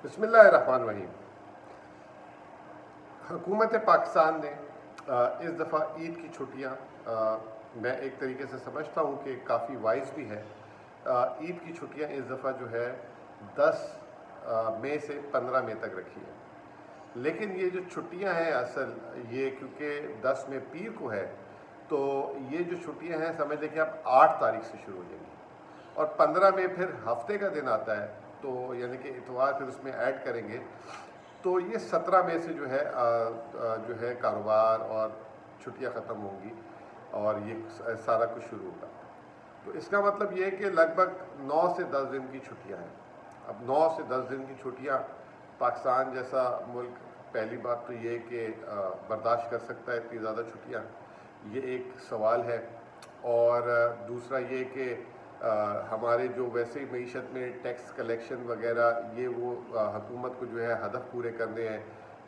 बिस्मिल्लाहिर्रहमानिर्रहीम। हुकूमत पाकिस्तान ने इस दफ़ा ईद की छुट्टियाँ मैं एक तरीके से समझता हूँ कि काफ़ी वाइज भी है। ईद की छुट्टियाँ इस दफ़ा जो है 10 मई से 15 मई तक रखी है। लेकिन ये जो छुट्टियाँ हैं असल ये क्योंकि 10 मई पीर को है, तो ये जो छुट्टियाँ हैं समझ लें कि अब 8 तारीख से शुरू हो जाएंगी और 15 मई फिर हफ्ते का दिन आता है, तो यानी कि इतवार फिर उसमें ऐड करेंगे, तो ये 17 मई से जो है कारोबार और छुट्टियां ख़त्म होंगी और ये सारा कुछ शुरू होगा। तो इसका मतलब ये है कि लगभग 9 से 10 दिन की छुट्टियां हैं। अब 9 से 10 दिन की छुट्टियां पाकिस्तान जैसा मुल्क, पहली बात तो ये है कि बर्दाश्त कर सकता है इतनी ज़्यादा छुट्टियां, ये एक सवाल है। और दूसरा ये कि हमारे जो वैसे ही मईशत में टैक्स कलेक्शन वगैरह ये वो हुकूमत को जो है हदफ पूरे करने हैं,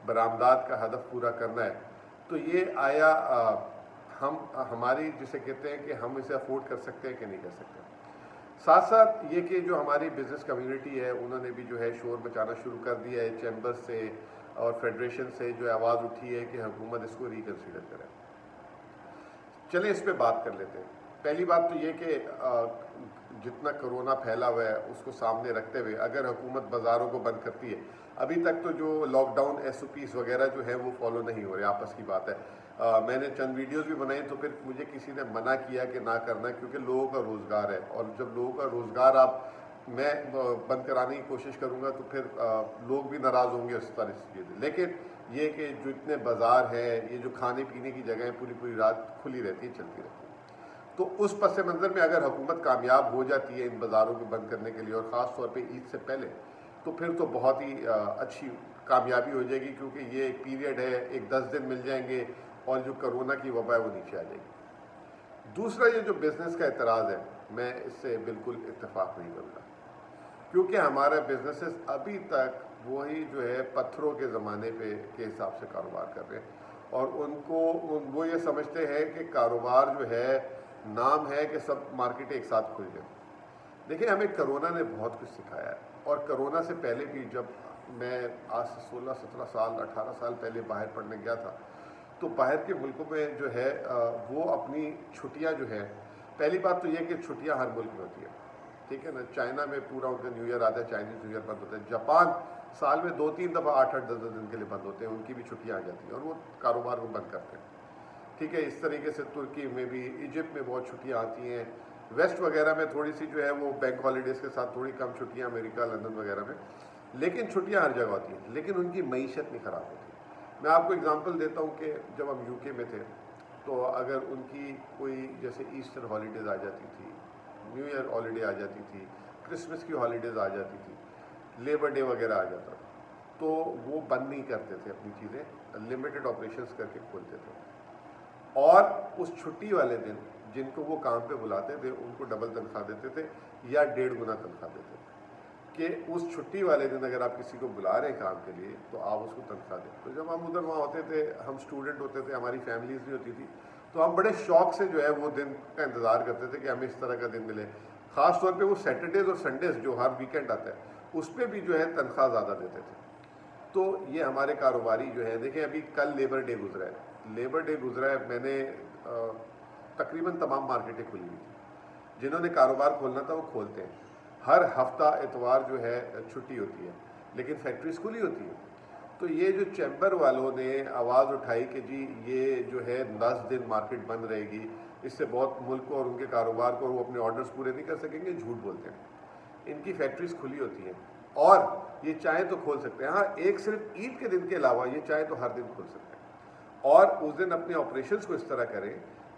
बरामदात का हदफ पूरा करना है, तो ये आया हम हमारी जिसे कहते हैं कि हम इसे अफोर्ड कर सकते हैं कि नहीं कर सकते। साथ साथ ये कि जो हमारी बिज़नेस कम्युनिटी है उन्होंने भी जो है शोर मचाना शुरू कर दिया है, चैम्बर से और फेडरेशन से जो आवाज़ उठी है कि हुकूमत इसको रिकन्सिडर करे। चलें इस पर बात कर लेते हैं। पहली बात तो ये कि जितना कोरोना फैला हुआ है उसको सामने रखते हुए अगर हुकूमत बाज़ारों को बंद करती है, अभी तक तो जो लॉकडाउन SOPs वगैरह जो है वो फॉलो नहीं हो रहे, आपस की बात है। मैंने चंद वीडियोस भी बनाई तो फिर मुझे किसी ने मना किया कि ना करना, क्योंकि लोगों का रोज़गार है और जब लोगों का रोज़गार मैं बंद कराने की कोशिश करूँगा तो फिर लोग भी नाराज़ होंगे उस तरह से चीज़ें। लेकिन ये कि जो इतने बाज़ार हैं, ये जो खाने पीने की जगह पूरी रात खुली रहती है, चलती रहती है, तो उस पस मंज़र में अगर हुकूमत कामयाब हो जाती है इन बाज़ारों को बंद करने के लिए और ख़ास तौर पे ईद से पहले, तो फिर तो बहुत ही अच्छी कामयाबी हो जाएगी, क्योंकि ये एक पीरियड है, एक 10 दिन मिल जाएंगे और जो कोरोना की वबा है वो नीचे आ जाएगी। दूसरा ये जो बिज़नेस का एतराज़ है, मैं इससे बिल्कुल इत्तेफाक नहीं करूँगा, क्योंकि हमारा बिजनेसेस अभी तक वही जो है पत्थरों के ज़माने पे के हिसाब से कारोबार कर रहे हैं और वो ये समझते हैं कि कारोबार जो है नाम है कि सब मार्केट एक साथ खुल जाए। देखिए, हमें कोरोना ने बहुत कुछ सिखाया है और कोरोना से पहले भी जब मैं आज से 16-17 साल 18 साल पहले बाहर पढ़ने गया था, तो बाहर के मुल्कों में जो है वो अपनी छुट्टियां जो है, पहली बात तो ये कि छुट्टियां हर मुल्क में होती है, ठीक है ना। चाइना में पूरा उनका न्यू ईयर आता है, चाइनीज़ न्यू ईयर बंद होता है। जापान साल में 2-3 दफ़ा 8-8 10-10 दिन के लिए बंद होते हैं, उनकी भी छुट्टियां आ जाती हैं और वो कारोबार को बंद करते हैं, ठीक है। इस तरीके से तुर्की में भी, इजिप्ट में बहुत छुट्टियां आती हैं, वेस्ट वगैरह में थोड़ी सी जो है वो बैंक हॉलीडेज़ के साथ थोड़ी कम छुट्टियां, अमेरिका लंदन वगैरह में, लेकिन छुट्टियां हर जगह होती हैं, लेकिन उनकी मईशत नहीं ख़राब होती। मैं आपको एग्जांपल देता हूं कि जब हम UK में थे, तो अगर उनकी कोई जैसे ईस्टर हॉलीडेज़ आ जाती थी, न्यू ईयर हॉलीडे आ जाती थी, क्रिसमस की हॉलीडेज़ आ जाती थी, लेबर डे वगैरह आ जाता था, तो वो बंद नहीं करते थे अपनी चीज़ें, लिमिटेड ऑपरेशंस करके खोलते थे और उस छुट्टी वाले दिन जिनको वो काम पे बुलाते थे उनको डबल तनख्वाह देते थे या 1.5 गुना तनख्वाह देते थे कि उस छुट्टी वाले दिन अगर आप किसी को बुला रहे हैं काम के लिए तो आप उसको तनख्वाह दें। तो जब हम उधर वहाँ होते थे, हम स्टूडेंट होते थे, हमारी फैमिलीज भी होती थी, तो हम बड़े शौक से जो है वो दिन का इंतज़ार करते थे कि हमें इस तरह का दिन मिले। ख़ास तौर पे वो सैटरडेज़ और संडेज़ जो हर वीकेंड आता है उस पर भी जो है तनख्वाह ज़्यादा देते थे। तो ये हमारे कारोबारी जो है, देखिए अभी कल लेबर डे गुजरा है, लेबर डे गुजरा है, मैंने तकरीबन तमाम मार्केटें खुली हुई थी, जिन्होंने कारोबार खोलना था वो खोलते हैं। हर हफ्ता इतवार जो है छुट्टी होती है, लेकिन फैक्ट्रीज खुली होती है। तो ये जो चैम्बर वालों ने आवाज़ उठाई कि जी ये जो है 10 दिन मार्केट बंद रहेगी, इससे बहुत मुल्क को और उनके कारोबार को वो अपने ऑर्डर्स पूरे नहीं कर सकेंगे, झूठ बोलते हैं। इनकी फैक्ट्रीज खुली होती हैं और ये चाहे तो खोल सकते हैं। हाँ, एक सिर्फ ईद के दिन के अलावा ये चाहे तो हर दिन खोल सकते हैं और उस दिन अपने ऑपरेशंस को इस तरह करें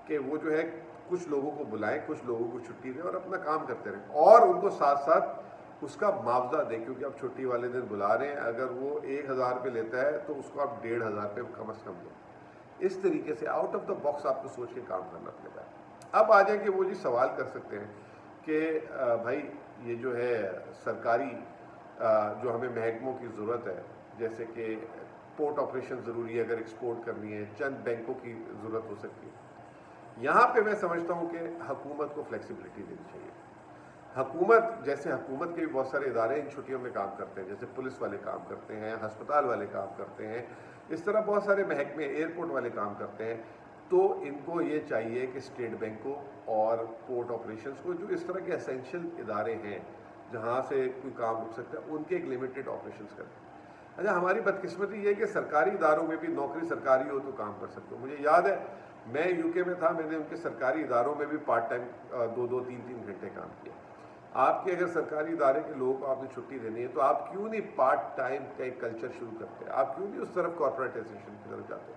कि वो जो है कुछ लोगों को बुलाएं, कुछ लोगों को छुट्टी दें और अपना काम करते रहें और उनको साथ साथ उसका मुआवजा दें, क्योंकि आप छुट्टी वाले दिन बुला रहे हैं, अगर वो 1,000 रुपये लेता है तो उसको आप 1,500 रुपये कम से कम दें। इस तरीके से आउट ऑफ द बॉक्स आपको सोच के काम करना पड़ेगा। अब आ जाए कि वो जी सवाल कर सकते हैं कि भाई ये जो है सरकारी जो हमें महकमों की ज़रूरत है, जैसे कि पोर्ट ऑपरेशन ज़रूरी है, अगर एक्सपोर्ट करनी है, चंद बैंकों की ज़रूरत हो सकती है। यहाँ पे मैं समझता हूँ कि हुकूमत को फ्लेक्सिबिलिटी देनी चाहिए। हुकूमत, जैसे हुकूमत के भी बहुत सारे इदारे इन छुट्टियों में काम करते हैं, जैसे पुलिस वाले काम करते हैं, हस्पताल वाले काम करते हैं, इस तरह बहुत सारे महकमे, एयरपोर्ट वाले काम करते हैं। तो इनको ये चाहिए कि स्टेट बैंक को और पोर्ट ऑपरेशंस को, जो इस तरह के एसेंशियल इदारे हैं जहाँ से कोई काम रुक सकता है, उनके एक लिमिटेड ऑपरेशंस करें। अच्छा, हमारी बदकिस्मती ये है कि सरकारी इदारों में भी नौकरी सरकारी हो तो काम कर सकते हो। मुझे याद है मैं यूके में था, मैंने उनके सरकारी इदारों में भी पार्ट टाइम 2-2, 3-3 घंटे काम किया। आपके अगर सरकारी इदारे के लोगों को आपने छुट्टी देनी है तो आप क्यों नहीं पार्ट टाइम का एक कल्चर शुरू करते हैं? आप क्यों नहीं उस तरफ कॉर्पोरेटाइजेशन की तरफ जाते?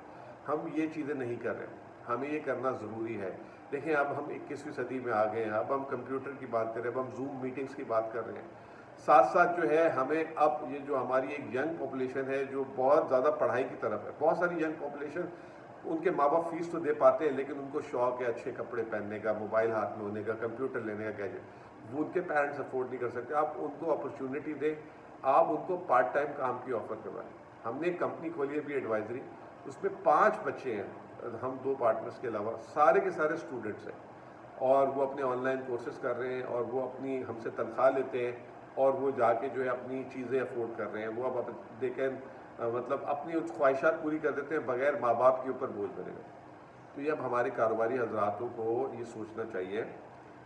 हम ये चीज़ें नहीं कर रहे, हमें ये करना ज़रूरी है। देखें, अब हम 21वीं सदी में आ गए हैं, अब हम कंप्यूटर की बात कर रहे हैं, अब हम जूम मीटिंग्स की बात कर रहे हैं। साथ साथ जो है हमें अब ये जो हमारी एक यंग पॉपुलेशन है जो बहुत ज़्यादा पढ़ाई की तरफ है, बहुत सारी यंग पॉपुलेशन, उनके माँ बाप फीस तो दे पाते हैं लेकिन उनको शौक है अच्छे कपड़े पहनने का, मोबाइल हाथ में होने का, कंप्यूटर लेने का, गैजेट, वो उनके पेरेंट्स अफोर्ड नहीं कर सकते। आप उनको अपॉर्चुनिटी दें, आप उनको पार्ट टाइम काम की ऑफ़र करवाएं। हमने एक कंपनी खोली है भी एडवाइजरी, उसमें 5 बच्चे हैं, हम 2 पार्टनर्स के अलावा, सारे के सारे स्टूडेंट्स हैं और वो अपने ऑनलाइन कोर्सेज कर रहे हैं और वो अपनी हमसे तनख्वाह लेते हैं और वो जाके जो है अपनी चीज़ें अफोर्ड कर रहे हैं। वो अब देखें मतलब अपनी ख्वाहिशात पूरी कर देते हैं बगैर माँ बाप के ऊपर बोझ बनेगा। तो ये अब हमारे कारोबारी हजरातों को ये सोचना चाहिए,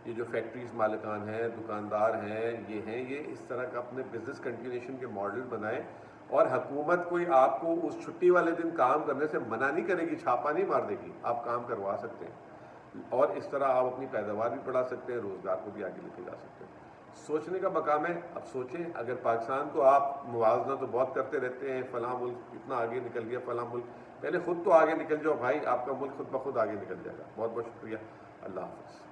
ये जो फैक्ट्रीज मालिकान हैं, दुकानदार हैं, ये इस तरह का अपने बिजनेस कंटिन्यूएशन के मॉडल बनाएं और हुकूमत कोई आपको उस छुट्टी वाले दिन काम करने से मना नहीं करेगी, छापा नहीं मार देगी, आप काम करवा सकते हैं और इस तरह आप अपनी पैदावार भी बढ़ा सकते हैं, रोज़गार को भी आगे लेके जा सकते हैं। सोचने का मकाम है। अब सोचें, अगर पाकिस्तान को आप मुआवजा तो बहुत करते रहते हैं, फ़लाँ मुल्क इतना आगे निकल गया, फ़लाँ मुल्क, पहले खुद तो आगे निकल जाओ भाई, आपका मुल्क खुद ब खुद आगे निकल जाएगा। बहुत बहुत शुक्रिया, अल्लाह हाफ़िज़।